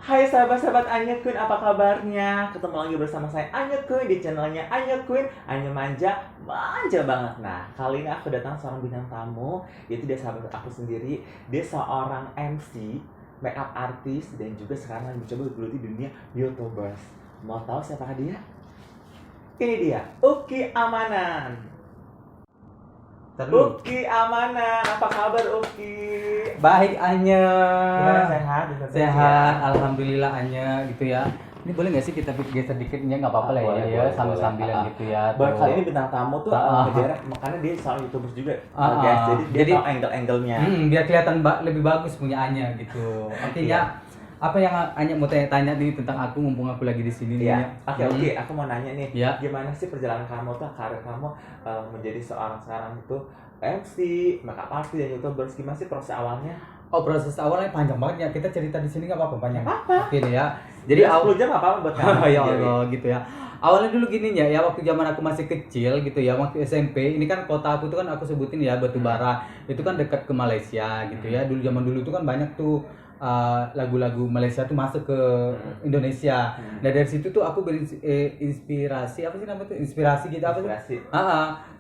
Hai sahabat-sahabat Anya Queen, apa kabarnya? Ketemu lagi bersama saya Anya Queen di channelnya Anya Queen. Anya manja, manja banget. Nah, kali ini aku datang seorang bintang tamu, yaitu dia sahabat aku sendiri. Dia seorang MC, makeup artist, dan juga sekarang mencoba bergeluti di dunia YouTubers. Mau tahu siapakah dia? Ini dia, Uki Amanan. Terus. Uki Amanan, apa kabar Uki? Baik Anya. Gimana, sehat? Sehat, alhamdulillah Anya gitu ya. Ini boleh nggak sih kita geser dikit ya, nggak apa-apa lah Boleh, ya, boleh, sambil-sambilan boleh. gitu ya. Buat tuh. kali ini bintang tamu tuh ngedirect, makanya dia seorang YouTubers juga, guys. Jadi dia tahu angle-angle-nya. Biar kelihatan lebih bagus punya Anya gitu. Oke Iya. ya. Apa yang Anya mau tanya nih tentang aku mumpung aku lagi di sini nih Iya. ya. Oke, aku mau nanya nih, Ya. gimana sih perjalanan kamu tuh, karir kamu menjadi seorang sekarang itu MC, makeup artist dan YouTubers, gimana sih proses awalnya? Oh, proses awalnya panjang banget ya. Kita cerita di sini nggak apa-apa panjang. Apa? Oke deh ya. Jadi 10 jam apa buat kamu? ya Allah gitu ya. Awalnya dulu gini ya, waktu zaman aku masih kecil gitu ya, waktu SMP, ini kan kota aku tuh kan aku sebutin ya Batubara, itu kan dekat ke Malaysia gitu ya. Zaman dulu tuh kan banyak tuh lagu-lagu Malaysia tuh masuk ke Indonesia. Nah dari situ tuh aku berinspirasi apa sih namanya tuh inspirasi gitu apa sih?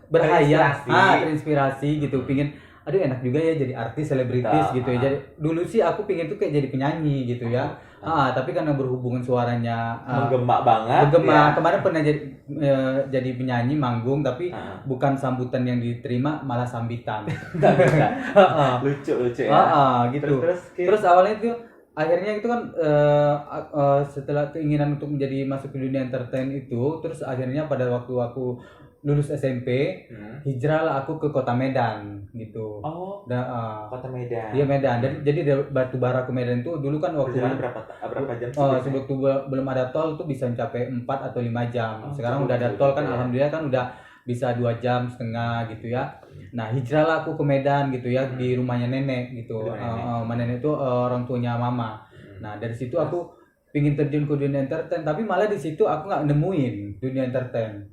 Berhayal, terinspirasi gitu, pingin aduh enak juga ya jadi artis selebritis gitu ya. Jadi dulu sih aku pingin tuh kayak jadi penyanyi gitu ya. Tapi karena berhubungan suaranya menggema banget. menggema. Kemarin pernah jadi penyanyi manggung tapi bukan sambutan yang diterima malah sambitan. lucu ya. Gitu. Terus awalnya itu akhirnya itu kan setelah keinginan untuk menjadi masuk ke dunia entertain itu, terus akhirnya pada waktu aku lulus SMP, hijrahlah aku ke kota Medan gitu. Kota Medan. Iya Medan. Jadi dari Batubara ke Medan itu dulu kan waktu berapa jam sih? sebelum belum ada tol tuh bisa mencapai 4 atau 5 jam. Sekarang udah ada tol kan, alhamdulillah kan udah bisa 2,5 jam gitu ya. Nah hijrahlah aku ke Medan gitu ya, di rumahnya nenek gitu. Nenek itu orang tuanya mama. Nah dari situ aku pingin terjun ke dunia entertain, tapi malah di situ aku nggak nemuin dunia entertain.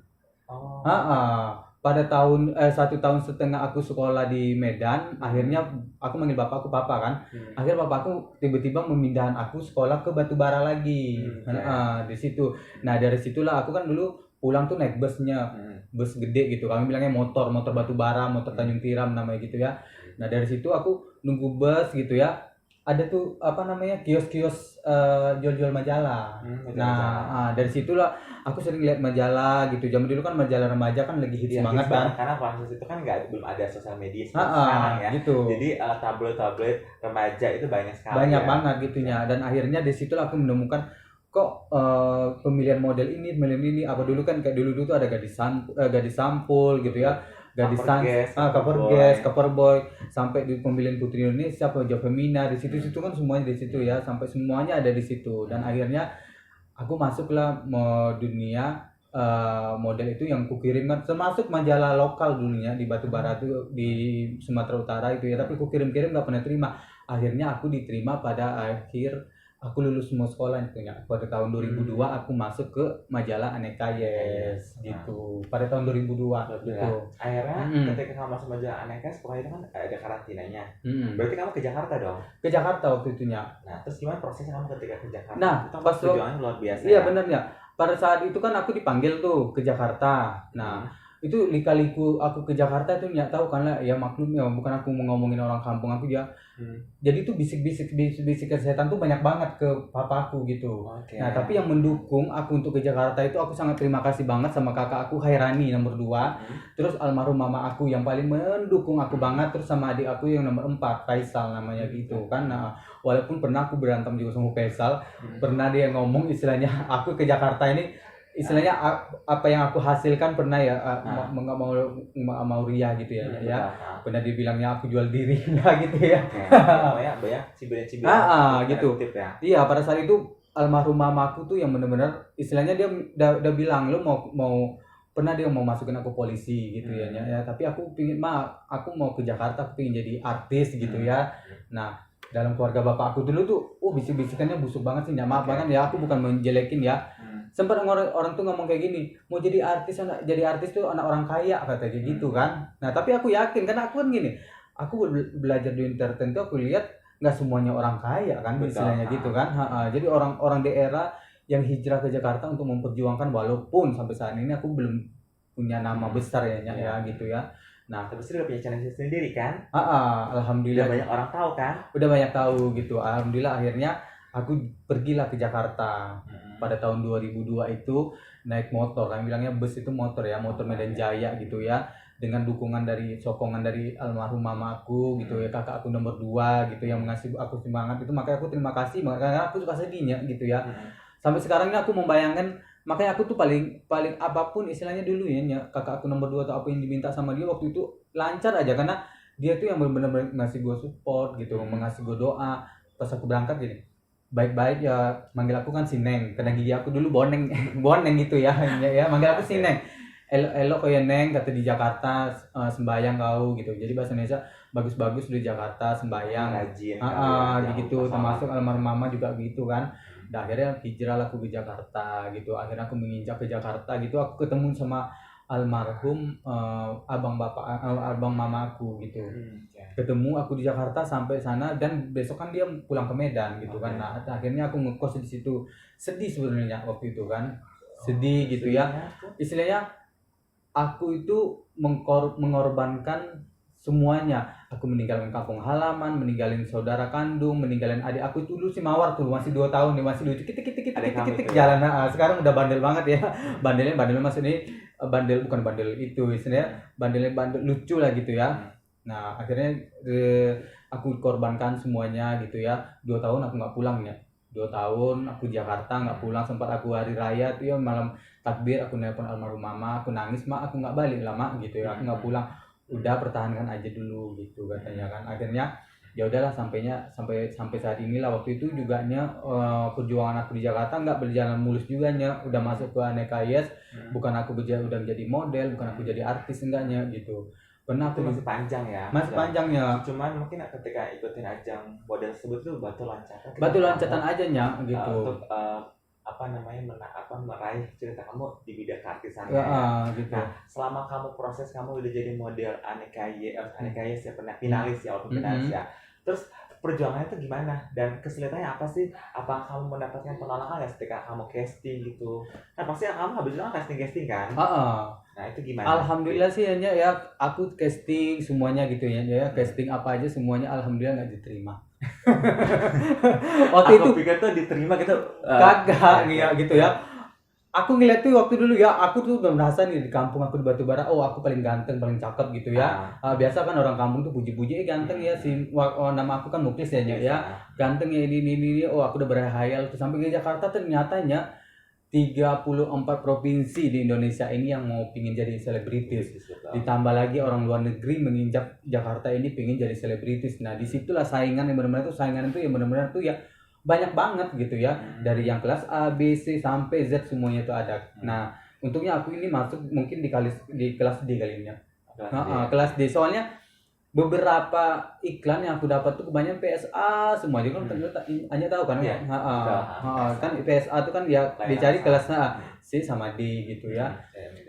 Pada tahun 1,5 tahun aku sekolah di Medan, akhirnya aku manggil bapakku papa kan. Akhirnya bapakku tiba-tiba memindahkan aku sekolah ke Batubara lagi. Di situ. Nah dari situlah aku kan dulu pulang tuh naik busnya, bus gede gitu. Kami bilangnya motor Batubara, motor Tanjung Tiram namanya gitu ya. Nah dari situ aku nunggu bus gitu ya. Ada tuh apa namanya kios-kios jual-jual majalah. Dari situlah aku sering lihat majalah gitu. Zaman dulu kan majalah remaja kan lagi hits banget kan. Karena proses itu kan belum ada sosial media sekarang ya. Gitu. Jadi tabloid remaja itu banyak sekali. Banyak banget gitunya. Dan akhirnya di situlah aku menemukan kok pemilihan model ini apa dulu kan kayak dulu tuh ada gadis sampul gitu ya. Cover boy sampai di pemilihan Putri Indonesia, Pojok Femina di situ kan semuanya di situ ya, sampai semuanya ada di situ. Dan akhirnya aku masuklah dunia model itu yang kukirimkan, termasuk majalah lokal dulunya di Batubara itu di Sumatera Utara itu ya, tapi kukirim-kirim nggak pernah terima. Akhirnya aku diterima pada akhir aku lulus semua sekolah itu ya. Pada tahun 2002 aku masuk ke majalah Aneka Yes gitu. Pada tahun 2002 gitu. Akhirnya ketika kamu masuk majalah Aneka, pokoknya itu kan ada karantinanya. Berarti kamu ke Jakarta dong? Ke Jakarta waktu itunya. Nah, terus gimana prosesnya kamu ketika ke Jakarta? Nah, itu pas perjuangan luar biasa. Iya benar ya. Pada saat itu kan aku dipanggil tuh ke Jakarta. Nah, itu lika-liku aku ke Jakarta itu nggak tahu karena ya maklum ya, bukan aku mau ngomongin orang kampung aku ya. Jadi tuh bisik-bisik kesehatan tuh banyak banget ke papaku gitu. Nah tapi yang mendukung aku untuk ke Jakarta itu aku sangat terima kasih banget sama kakak aku Hairani nomor 2. Terus almarhum mama aku yang paling mendukung aku banget, terus sama adik aku yang nomor 4 Faisal namanya gitu kan. Nah walaupun pernah aku berantem juga sama Faisal, pernah dia ngomong istilahnya aku ke Jakarta ini istilahnya apa yang aku hasilkan pernah ya nggak mau ria gitu ya. Pernah dibilangnya aku jual diri gitu ya. Banyak cibiran gitu ya. Iya pada saat itu almarhum mamaku tuh yang benar-benar istilahnya dia udah bilang lu mau pernah dia mau masukin aku polisi gitu ya. Tapi aku pingin aku mau ke Jakarta, aku pingin jadi artis gitu ya. Nah dalam keluarga bapak aku dulu tuh bisik-bisikannya busuk banget sih, maaf banget ya, aku bukan menjelekin ya. Sempat orang tuh ngomong kayak gini, mau jadi artis tuh anak orang kaya katanya gitu kan. Nah tapi aku yakin karena aku kan gini, aku belajar di entertain tuh aku lihat nggak semuanya orang kaya kan, Betul. istilahnya gitu kan. Jadi orang daerah yang hijrah ke Jakarta untuk memperjuangkan, walaupun sampai saat ini aku belum punya nama besar ya Nyak, ya gitu ya. Nah, Tapi sih udah punya channel sendiri kan? Udah alhamdulillah banyak orang tahu kan? udah banyak tahu gitu. Alhamdulillah akhirnya aku pergilah ke Jakarta pada tahun 2002 itu naik motor. Kami bilangnya bus itu motor ya, motor Medan Jaya gitu ya. Dengan dukungan dari sokongan dari almarhum mama aku gitu ya, kakak aku nomor 2 gitu yang mengasih aku semangat itu, makanya aku terima kasih karena aku suka sedihnya gitu ya. Sampai sekarang ini aku membayangkan, makanya aku tuh paling apapun istilahnya dulu ya, kakak aku nomor 2 atau apa yang diminta sama dia waktu itu lancar aja, karena dia tuh yang benar-benar ngasih gue support gitu, mengasih gue doa. Pas aku berangkat gini, baik-baik ya, manggil aku kan si Neng, karena gigi aku dulu boneng boneng gitu ya, ya manggil aku si Neng. Elok kok ya Neng, kata di Jakarta sembayang kau gitu. Jadi bahasa Indonesia bagus-bagus di Jakarta sembayang. Rajin. Gitu, termasuk almarhum mama juga gitu kan. Dan akhirnya hijrah aku ke Jakarta gitu. Akhirnya aku menginjak ke Jakarta gitu. Aku ketemu sama almarhum abang mama aku gitu. Ketemu aku di Jakarta sampai sana, dan besok kan dia pulang ke Medan gitu kan. Nah, akhirnya aku ngekos di situ. Sedih sebenarnya waktu itu kan. Sedih gitu ya. Istilahnya aku itu mengorbankan semuanya. Aku meninggalkan kampung halaman, meninggalin saudara kandung, meninggalin adik aku itu dulu si Mawar tuh masih 2 tahun nih, masih lucu kitik jalan. Sekarang udah bandel banget ya. Bandel maksudnya bandel, bukan bandel itu istilahnya, bandel lucu lah gitu ya. Nah, akhirnya aku korbankan semuanya gitu ya. 2 tahun aku nggak pulang ya. 2 tahun aku di Jakarta nggak pulang, sempat aku hari raya tuh ya, malam takbir aku nelpon almarhum mama, aku nangis, "Mak, aku nggak balik lama," gitu ya, aku nggak pulang. Udah, pertahankan aja dulu gitu katanya kan. Akhirnya ya udahlah, sampai saat inilah. Waktu itu juga perjuangan aku di Jakarta nggak berjalan mulus juga nya. Udah masuk ke Aneka Yes, bukan aku udah menjadi model, bukan aku jadi artis, enggaknya gitu. Pernah Itu aku masih panjang ya. masih panjangnya. Cuman mungkin ketika ikutin ajang model tersebut tuh batu loncatan aja nya gitu. Untuk meraih cerita kamu di bidang keartisan gitu. Nah, selama proses kamu udah jadi model Aneka Yes ya, pernah finalis ya, walaupun finalis ya. Terus perjuangannya itu gimana, dan kesulitannya apa sih? Apa kamu mendapatkan penolakan nggak ketika kamu casting gitu? Kan pasti kamu habis itu kan casting kan? Nah, itu gimana? Alhamdulillah sih ya, aku casting semuanya gitu ya, casting apa aja semuanya alhamdulillah nggak diterima. Waktu itu pikir tuh diterima gitu, kagak gitu ya. Aku ngeliat tuh waktu dulu ya, aku tuh udah merasa nih di kampung aku di Batubara, aku paling ganteng, paling cakep gitu ya. Biasa kan orang kampung tuh puji-puji, ganteng ya nama aku kan Muklis ya, ganteng ya ini, aku udah berhayal tuh. Sampai ke Jakarta ternyatanya 34 provinsi di Indonesia ini yang mau pingin jadi selebritis. Ditambah lagi orang luar negeri menginjak Jakarta ini pingin jadi selebritis. Nah, disitulah saingan yang benar-benar tuh ya banyak banget gitu ya. Dari yang kelas A, B, C sampai Z semuanya itu ada. Nah, untungnya aku ini masuk mungkin di kelas D kali ini ya. Kelas D, soalnya beberapa iklan yang aku dapat tuh kebanyakan PSA semua. Jadi kan hanya tahu kan ya. Kan PSA tuh kan dia dicari kelas C sama D gitu ya.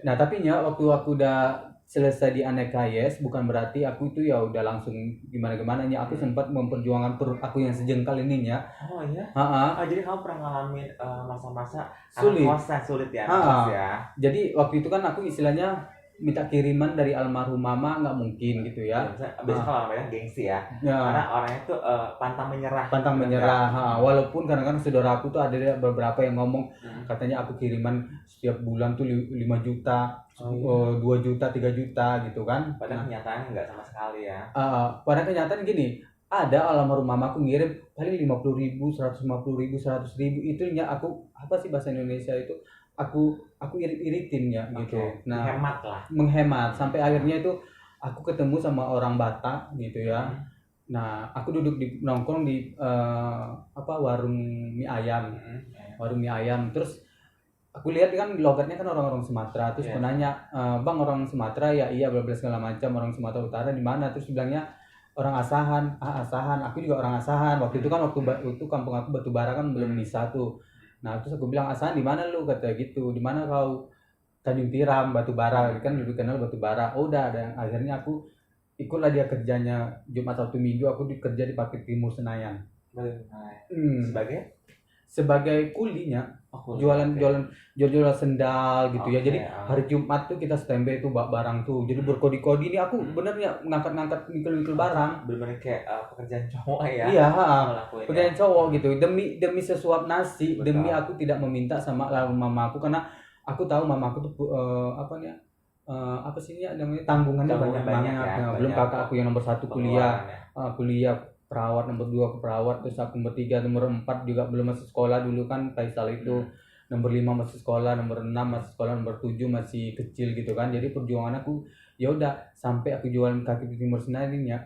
Nah, tapi waktu aku udah selesai di Aneka Yes, bukan berarti aku itu ya udah langsung gimana nya. Aku sempat memperjuangkan perut aku yang sejengkal ini ya. Oh iya. Jadi kamu pernah ngalamin masa-masa sulit ya. Jadi waktu itu kan aku istilahnya minta kiriman dari almarhum mama nggak mungkin gitu ya. Biasanya kalau orang gengsi ya. Karena orangnya tuh pantang menyerah. Walaupun kadang-kadang saudara aku tuh ada beberapa yang ngomong, katanya aku kiriman setiap bulan tuh 5 juta, 2 juta, 3 juta gitu kan. Padahal kenyataannya nggak sama sekali ya. Padahal kenyataan gini, ada almarhum mama aku ngirim paling 50.000, 150.000, 100.000 itu aku apa sih bahasa Indonesia itu, aku irit-iritin ya gitu. Nah, menghemat sampai akhirnya itu aku ketemu sama orang Batak gitu ya. Nah, aku duduk nongkrong di warung mie ayam. Terus aku lihat kan logatnya kan orang-orang Sumatera. Terus penanya, "Bang, orang Sumatera ya?" "Iya, bla segala macam, orang Sumatera Utara di mana?" Terus bilangnya orang Asahan. Asahan. Aku juga orang Asahan. Waktu itu kan waktu kampung aku Batubara kan belum bisa tuh. Nah, terus aku bilang, "Asahan di mana lu?" Kata gitu. "Di mana kau?" "Tanjung Tiram, Batubara." Kan lebih kenal Batubara. Oh, udah ada. Akhirnya aku ikutlah dia kerjanya Jumat Sabtu Minggu, aku kerja di Parkir Timur Senayan. Sebagai kulinya, jualan sendal gitu ya. Jadi hari Jumat tuh kita standby tuh barang tuh. Jadi berkodi-kodi ini aku benernya ngangkat-ngangkat mikul-mikul barang. Bener-bener kayak pekerjaan cowok ya. Iya, pekerjaan cowok gitu. Demi sesuap nasi, betul. Demi aku tidak meminta sama mama aku karena aku tahu mama aku tuh apa sih namanya tanggungannya banyak ya, belum kakak aku yang nomor 1 kuliah perawat, nomor 2 ke perawat, terus aku nomor 3, nomor 4 juga belum masuk sekolah dulu kan Faisal itu. Nomor 5 masih sekolah, nomor 6 masih sekolah, nomor 7 masih kecil gitu kan. Jadi perjuangan aku ya udah sampai aku jualan kaki di Timur Senayan ini ya.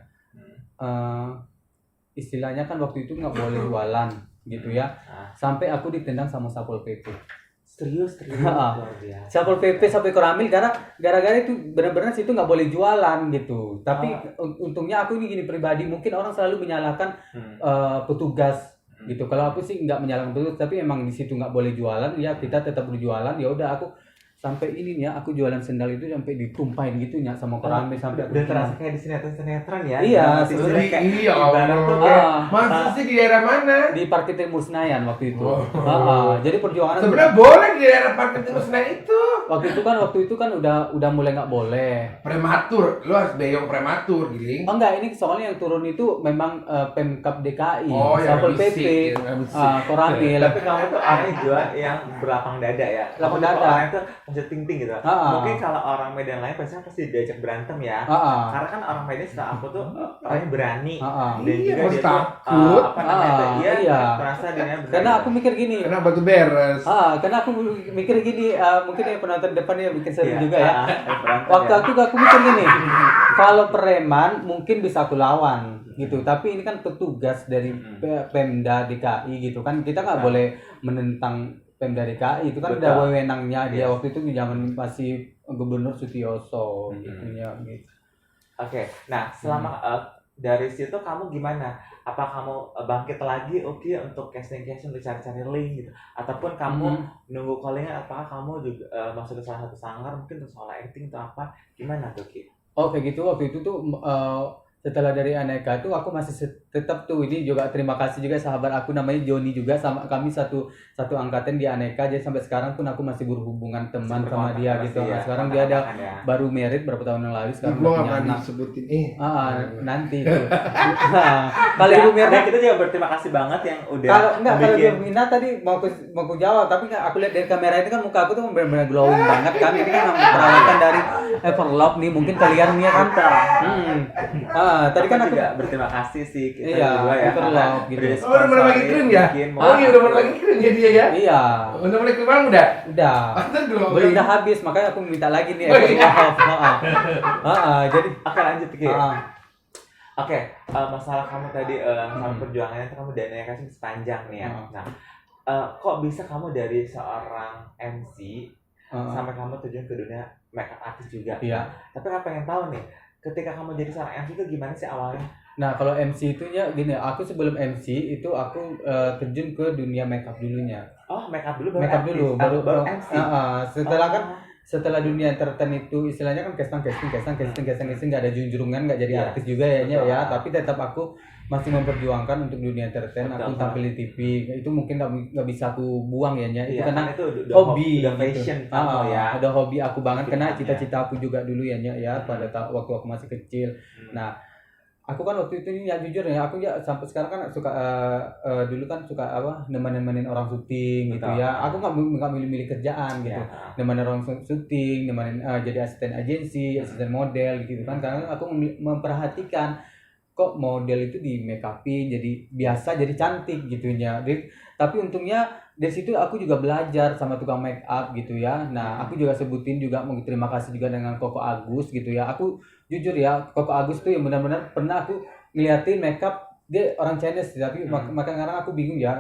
Istilahnya kan waktu itu nggak boleh jualan gitu ya. Sampai aku ditendang sama Satpol PP. Serius. Satpol PP sampai Koramil gara-gara itu benar-benar situ nggak boleh jualan gitu. Tapi untungnya aku ini gini pribadi, mungkin orang selalu menyalahkan petugas gitu. Kalau aku sih nggak menyalahkan petugas, tapi emang di situ nggak boleh jualan, ya kita tetap berjualan. Ya udah aku sampai ini ya, aku jualan sendal itu sampai ditumpahin gitu ya sama Koramil sampai udah terasa kayak di sinetron ya. Iya, iya. Masa sih di daerah mana? Di Parkir Timur Senayan waktu itu. Jadi perjuangan sebenarnya boleh di daerah Parkir Timur Senayan itu. Waktu itu kan udah mulai nggak boleh. Prematur, lu harus beyong prematur, Giling. Oh enggak, ini soalnya yang turun itu memang Pemkab DKI, Satpol PP, Koramil. Tapi kamu tuh aneh juga yang berlapang dada ya. Lapang dada. Orang itu masih ting-ting gitu. Mungkin kalau orang Medan lain pasti diajak berantem ya. Karena kan orang Medan setelah aku tuh orangnya berani. Dan juga dia takut. Merasa dirinya berani. Karena aku mikir gini. Karena batu beres. Karena aku mikir gini, mungkin yang penonton depannya bikin seru juga ya. Waktu aku mikir gini. Kalau preman mungkin bisa aku lawan gitu, tapi ini kan petugas dari Pemda DKI gitu kan, kita nggak boleh menentang Pemda DKI, itu kan udah wewenangnya dia waktu itu di zaman masih Gubernur Sutioso gitu ya gitu. Oke, nah selama dari situ kamu gimana? Apa kamu bangkit lagi untuk casting untuk cari-cari link gitu, ataupun kamu nunggu callingan? Apakah kamu juga masuk ke salah satu sanggar mungkin untuk soal acting atau apa? Gimana tuh Ki? Kayak gitu waktu itu tuh setelah dari Aneka tuh aku masih tetap tuh, ini juga terima kasih juga sahabat aku namanya Joni juga, sama kami satu angkatan di Aneka, jadi sampai sekarang pun aku masih berhubungan teman sama dia gitu. Nah, sekarang dia ada baru married berapa tahun yang lalu, sekarang udah punya anak. Disebutin nanti tuh. Kalau ibu Mirna kita juga berterima kasih banget yang udah. Kalau ibu Mirna tadi mau aku jawab, tapi aku lihat dari kamera itu kan muka aku tuh benar-benar glowing banget kan. Ini kan perawatan dari Everlove nih, mungkin kalian lihat kan. Tadi kan aku juga berterima kasih sih kita juga ya. Gitu. Udah mulai lagi keren ya? Udah mulai lagi keren ya dia ya? Iya. Udah mulai keren udah? Udah. Belum udah habis, makanya aku minta lagi nih. Jadi akan lanjut Ki. Oke, masalah kamu tadi sama perjuangannya itu kamu dananya kasih sepanjang nih ya. Nah, kok bisa kamu dari seorang MC sampai kamu terjun ke dunia makeup artist juga? Iya. Tapi aku pengen tahu nih, ketika kamu jadi seorang MC itu gimana sih awalnya? Nah, kalau MC itu ya gini, aku sebelum MC itu aku terjun ke dunia makeup dulunya. Makeup dulu baru MC. Setelah dunia entertain itu istilahnya kan casting nggak ada junjungan, nggak jadi artis juga ya, tapi tetap aku masih memperjuangkan untuk dunia entertain. Aku tampil di TV itu mungkin nggak bisa aku buang ya itu karena itu hobi, udah passion gitu. Ada hobi aku banget karena cita-cita aku juga dulu ya pada waktu aku masih kecil. Nah, aku kan waktu itu ya jujur ya, aku ya sampai sekarang kan suka dulu kan suka nemenin orang syuting gitu ya. Aku nggak milih kerjaan gitu. Nemenin orang syuting, nemenin jadi asisten agensi, asisten model gitu kan. Karena aku memperhatikan kok model itu di make upin jadi biasa, jadi cantik gitunya. Tapi untungnya dari situ aku juga belajar sama tukang make up gitu ya. Nah, aku juga sebutin juga mau terima kasih juga dengan Koko Agus gitu ya. Aku jujur ya, Koko Agus tuh yang benar-benar pernah aku ngeliatin make up, dia orang Chinese tapi makanya sekarang aku bingung ya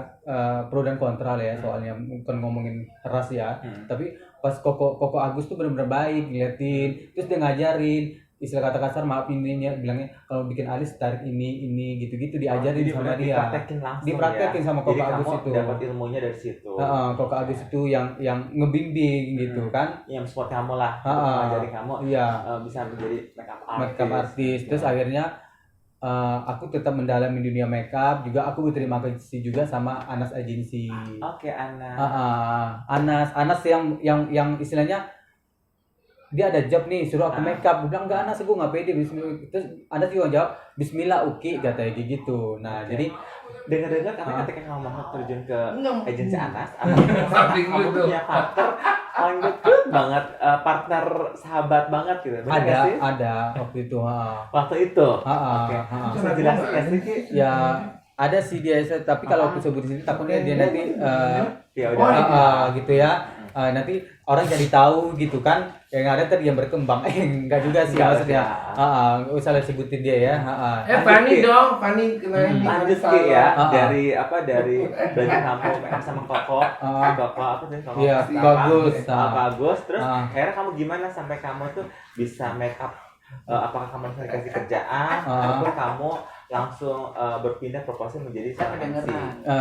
pro dan kontra lah ya soalnya, bukan ngomongin ras ya. Tapi pas Koko Agus tuh benar-benar baik ngeliatin, terus dia ngajarin istilah kata kasar, maaf ini ya, bilangnya kalau bikin alis tarik ini gitu-gitu diajarin Jadi sama bener dia. dipraktekin langsung Dipraktekin ya. sama Jadi Koko Agus kamu itu. dapat ilmunya dari situ. Koko Agus itu yang ngebimbing gitu kan. Yang support kamu lah, untuk mengajari kamu Iya. bisa menjadi makeup Makeup artist. Terus akhirnya aku tetap mendalami dunia makeup juga. Aku berterima kasih juga sama Anas Agency. Oke, Ana. Anas yang istilahnya dia ada job nih, suruh aku makeup. Gue bilang enggak, Anas, gue nggak pede. Terus Anas juga jawab Bismillah, Uki, katanya gitu. Nah, jadi dengar-dengar ketika kamu mau terjun ke agensi Anas, Something kamu gitu. punya partner paling deket banget, partner sahabat banget gitu. Bener nggak sih? ada waktu itu. Waktu itu. Oke. Bisa jelasin nggak sih, Ki? Ya ada sih dia, tapi kalau aku sebut di sini takutnya dia nanti Ya udah. gitu ya. Nanti orang jadi tahu gitu kan, yang ada tadi yang berkembang. Enggak juga sih maksudnya. Nggak usah sebutin dia ya. Fanny dong, Fanny kenalin Lanjut Ki ya, dari belajar kamu makeup sama Koko apa sih Koko? Iya, bagus. Terus akhirnya kamu gimana sampai kamu tuh bisa makeup? Apakah kamu dikasih kerjaan ataupun kamu langsung berpindah proporsi menjadi seorang MC?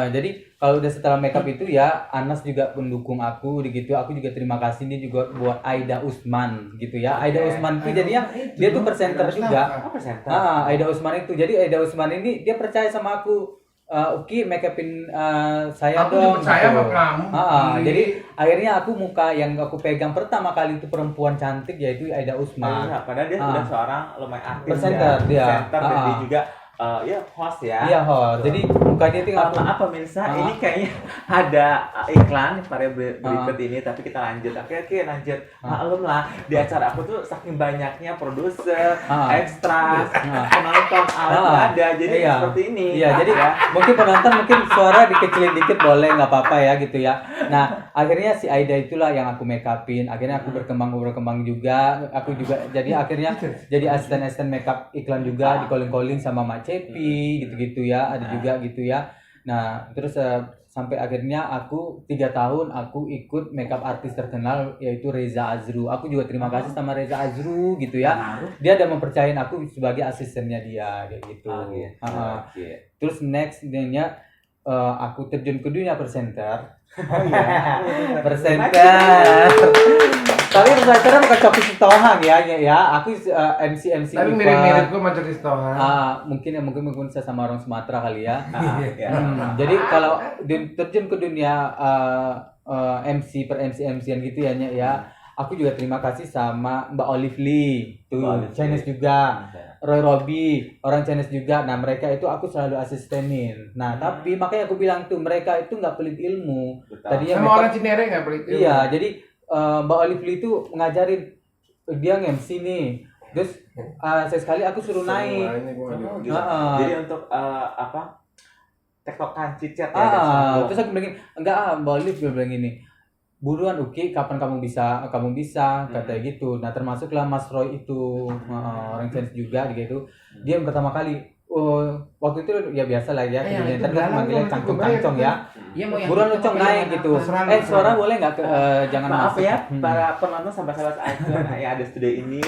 Jadi kalau udah setelah makeup itu ya Anas juga mendukung aku gitu. Aku juga terima kasih dia juga buat Aida Usman gitu ya. Aida Usman itu jadinya dia tuh presenter juga. Presenter. Aida Usman itu. Jadi Aida Usman ini dia percaya sama aku. Uki make upin saya aku dong. Percaya gitu. sama kamu. Jadi akhirnya aku muka yang aku pegang pertama kali itu perempuan cantik yaitu Aida Usman. Padahal dia udah seorang lumayan artis. Presenter dia. Presenter dan dia juga host ya. Iya host. Jadi muka dia tinggal maaf pemirsa, ini kayaknya ada iklan pada berikut ini, tapi kita lanjut. Oke, lanjut. Maklum lah, di acara aku tuh saking banyaknya produser, ekstra, penonton, alat ada, jadi seperti ini. Iya, jadi mungkin penonton mungkin suara dikecilin dikit boleh, nggak apa-apa ya gitu ya. Nah, akhirnya si Aida itulah yang aku make upin. Akhirnya aku berkembang juga. Aku juga jadi akhirnya jadi asisten makeup iklan juga, di calling sama Mak Cepi gitu-gitu ya, ada juga gitu ya. Nah terus sampai akhirnya aku 3 tahun aku ikut makeup artis terkenal yaitu Reza Azru. Aku juga terima kasih sama Reza Azru gitu ya. Dia ada mempercayain aku sebagai asistennya dia kayak gitu. Terus nextnya aku terjun ke dunia presenter. Presenter. Tapi presenternya bukan Coki Sitohang ya. Aku MC. Tapi mirip-mirip gue sama Coki Sitohang. Mungkin saya sama orang Sumatera kali ya. Jadi kalau terjun ke dunia MC MC-an gitu ya. Aku juga terima kasih sama Mbak Olive Lee, tuh Chinese juga, Roy Robi, orang Chinese juga. Nah mereka itu aku selalu asistenin. Nah tapi makanya aku bilang tuh mereka itu nggak pelit ilmu. Tadinya sama orang Cinere nggak pelit ilmu. Iya, jadi Mbak Olive Lee itu ngajarin dia nge-MC nih. Terus sekali aku suruh naik. Jadi untuk tektokan cicet terus aku bilang enggak, Mbak Olive bilang gini, buruan Uki, kapan kamu bisa katanya gitu. Nah termasuklah Mas Roy itu orang Chinese juga gitu. Dia yang pertama kali waktu itu ya biasa lah ya, ntar kan manggilnya cangcong ya. Buruan Ucong naik gitu. Suara boleh nggak jangan maaf ya para penonton sahabat-sahabat Icon yang ada studio ini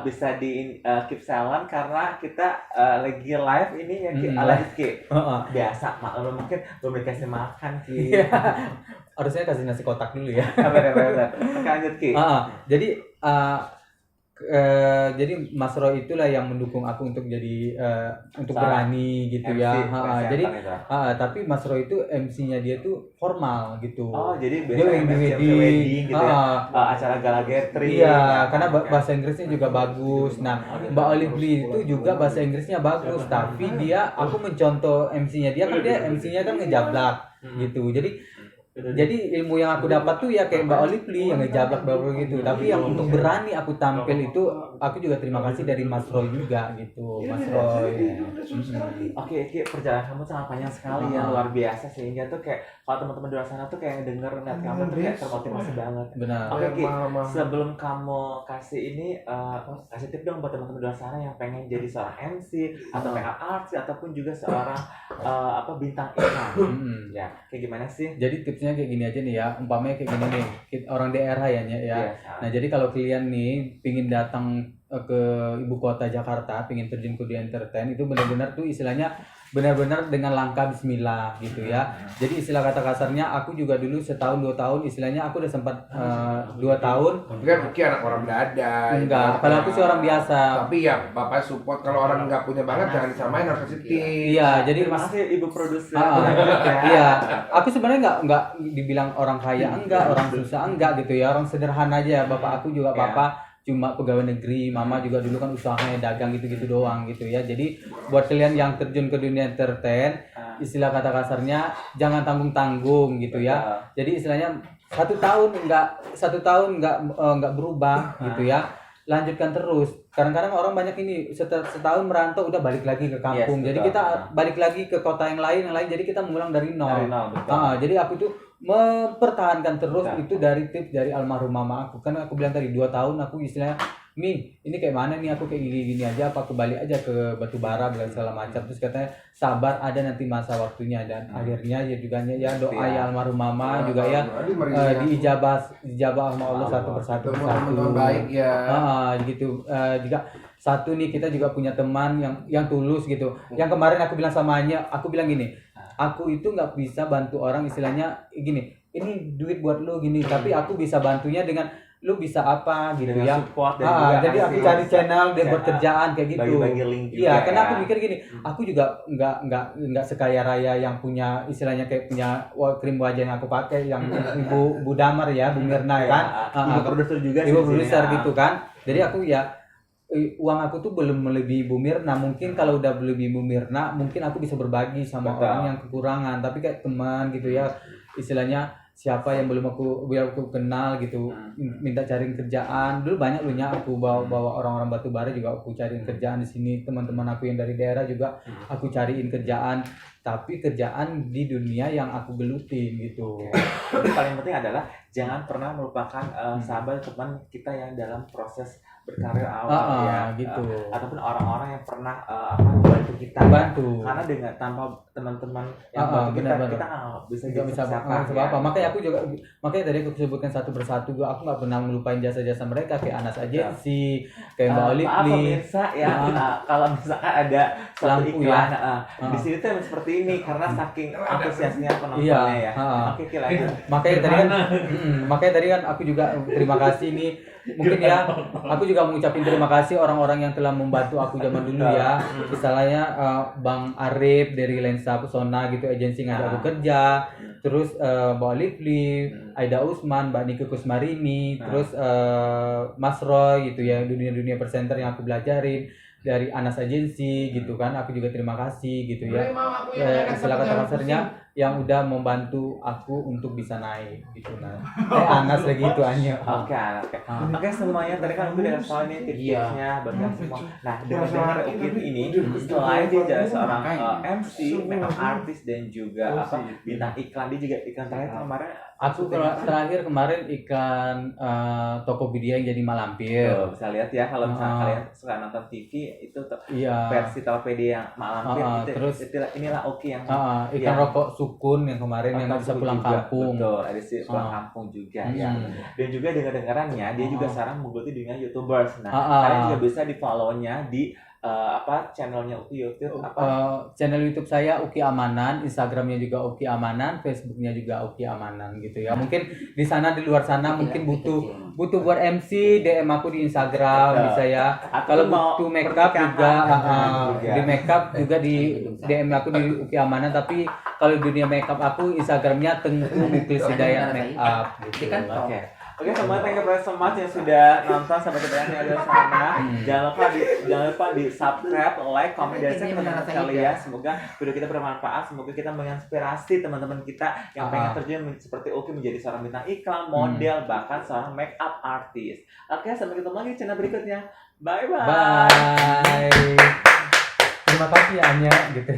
bisa di keep silent karena kita lagi live ini ya live Ki. Biasa maklum mungkin belum dikasih makan Ki. Harusnya kasih nasi kotak dulu ya. Benar. Lanjut Ki. Jadi Mas Roy itulah yang mendukung aku untuk jadi untuk berani gitu MC, ya. Jadi tapi Mas Roy itu MC-nya dia tuh formal gitu. Jadi dia wedding gitu ya. Acara gala gathering. Iya, karena bahasa Inggrisnya juga bagus. Nah, Mbak Olive Lee itu juga bahasa Inggrisnya bagus, tapi aku mencontoh MC-nya dia kan dia MC-nya kan ngejablak gitu. Jadi ilmu yang aku dapat tuh ya kayak Mbak Olive Lee yang ngejablak gitu. Tapi yang untuk berani aku tampil itu aku juga terima kasih dari Mas Roy juga gitu. Mas Roy. Oke, perjalanan kamu sangat panjang sekali ya, luar biasa sehingga tuh kayak kalau teman-teman di luar sana tuh kayak denger net kamu tuh kayak termotivasi banget. Benar. Oke, Ki, sebelum kamu kasih ini kasih tip dong buat teman-teman di luar sana yang pengen jadi seorang MC atau makeup artist ataupun juga seorang bintang iklan. Ya, kayak gimana sih? Jadi tipsnya kayak gini aja nih ya, umpamanya kayak gini nih, orang daerah ya. Nah jadi kalau kalian nih pingin datang ke ibu kota Jakarta, pengen terjun ke dunia entertain, itu benar-benar tuh istilahnya benar-benar dengan langkah bismillah gitu ya. Jadi istilah kata kasarnya, aku juga dulu setahun 2 tahun, istilahnya aku udah sempat 2 tahun. Tapi kan Uki anak orang nggak ada. Enggak, kalau aku sih orang biasa. Tapi ya bapak support, kalau orang nggak punya banget jangan disamain, harus positif. Iya, jadi Terima kasih ibu produser. iya, aku sebenarnya nggak dibilang orang kaya enggak, orang susah enggak gitu ya, orang sederhana aja. Bapak aku juga papa cuma pegawai negeri, mama juga dulu kan usahanya dagang gitu-gitu doang gitu ya. Jadi buat kalian yang terjun ke dunia entertain, istilah kata kasarnya jangan tanggung-tanggung gitu ya. Jadi istilahnya 1 tahun nggak berubah gitu ya. Lanjutkan terus. Kadang-kadang orang banyak ini setahun merantau udah balik lagi ke kampung. Jadi kita balik lagi ke kota yang lain. Jadi kita mengulang dari nol. Jadi aku tuh mempertahankan terus itu dari tips dari almarhum mama aku. Kan aku bilang tadi 2 tahun aku istilahnya, Mi, ini kayak mana nih, aku kayak gini aja, apa aku balik aja ke batu bara dan segala macam. Terus katanya sabar, ada nanti masa waktunya. Dan akhirnya ya juga ya doa ya almarhum mama juga ya diijabah sama Allah satu persatu. Baik ya. Gitu. Juga satu nih, kita juga punya teman yang tulus gitu. Yang kemarin aku bilang samanya, aku bilang gini, aku itu nggak bisa bantu orang istilahnya gini, ini duit buat lu gini, tapi aku bisa bantunya dengan lu bisa apa gitu dengan ya support, jadi aku cari channel dia buat kerjaan kayak gitu. Bagi link juga. Iya, karena aku mikir gini, aku juga nggak sekaya raya yang punya istilahnya kayak punya krim wajah yang aku pakai yang ibu Damar ya, Bu Mirna kan, ibu produser juga, ibu produser gitu kan. Jadi aku ya uang aku tuh belum melebihi Bu Mirna. Mungkin kalau udah melebihi Bu Mirna, mungkin aku bisa berbagi sama orang yang kekurangan. Tapi kayak teman gitu ya, istilahnya siapa yang belum aku kenal gitu, minta cariin kerjaan. Dulu banyak loh nya aku bawa orang-orang Batubara juga aku cariin kerjaan di sini. Teman-teman aku yang dari daerah juga aku cariin kerjaan. Tapi kerjaan di dunia yang aku gelutin gitu. Yang paling penting adalah jangan pernah melupakan sahabat teman kita yang dalam proses berkarir awal gitu. Ataupun orang-orang yang pernah membantu kita. Karena dengan tanpa teman-teman yang bantu kita nggak bisa apa. Makanya tadi aku sebutkan satu persatu juga, aku nggak pernah melupain jasa-jasa mereka kayak Anas Agency, kayak Mbak Olivia. Maaf pemirsa ya, kalau misalkan ada satu iklan di sini tuh seperti ini karena saking antusiasnya penontonnya ya. Oke, lanjut. Makanya tadi kan aku juga terima kasih nih. Mungkin ya, aku juga mengucapkan terima kasih orang-orang yang telah membantu aku zaman dulu ya. Misalnya Bang Arif dari Lensa Pesona gitu, agensi ngajak aku kerja. Terus Mbak Olivia, Aida Usman, Mbak Nike Kusmarini, terus Mas Roy gitu ya, dunia presenter yang aku belajarin dari Anas Agency gitu kan. Aku juga terima kasih gitu ya. Istilah kata kasarnya yang udah membantu aku untuk bisa naik gitu. Anas lagi itu Anya. Oke, semuanya tadi kan udah soal ini tipsnya berkat semua. Nah, dengan Uki ini selain dia jadi seorang MC, makeup artist dan juga bintang iklan, dia juga iklan terakhir kemarin. Aku terakhir kemarin iklan Tokopedia yang jadi Malampir. Bisa lihat ya kalau misalnya kalian suka nonton TV itu versi Tokopedia yang Malampir. Terus inilah Uki yang iklan rokok Sukun yang kemarin yang nggak bisa pulang kampung. Betul, ada sih pulang kampung juga ya. Dan juga dengar-dengarannya dia juga sekarang menggeluti dunia YouTubers. Nah, kalian juga bisa di follow-nya di channelnya Uki YouTube channel YouTube saya Uki Amanan, Instagramnya juga Uki Amanan, Facebooknya juga Uki Amanan gitu ya. Mungkin di sana, di luar sana mungkin butuh buat MC, DM aku di Instagram bisa ya. Kalau butuh makeup juga di makeup juga di DM aku di Uki Amanan. Tapi kalau dunia makeup aku Instagramnya Tengku Muklis Hidayat Makeup gitu. Oke, semua thank you so much yang sudah nonton sampai ke yang ada sana. Jangan lupa di subscribe, like, comment, dan share teman-teman sekalian. Semoga video kita bermanfaat. Semoga kita menginspirasi teman-teman kita yang pengen terjun seperti Uki menjadi seorang bintang iklan, model, bahkan seorang makeup artist. Oke, sampai ketemu lagi di channel berikutnya. Bye. Terima kasih Anya gitu.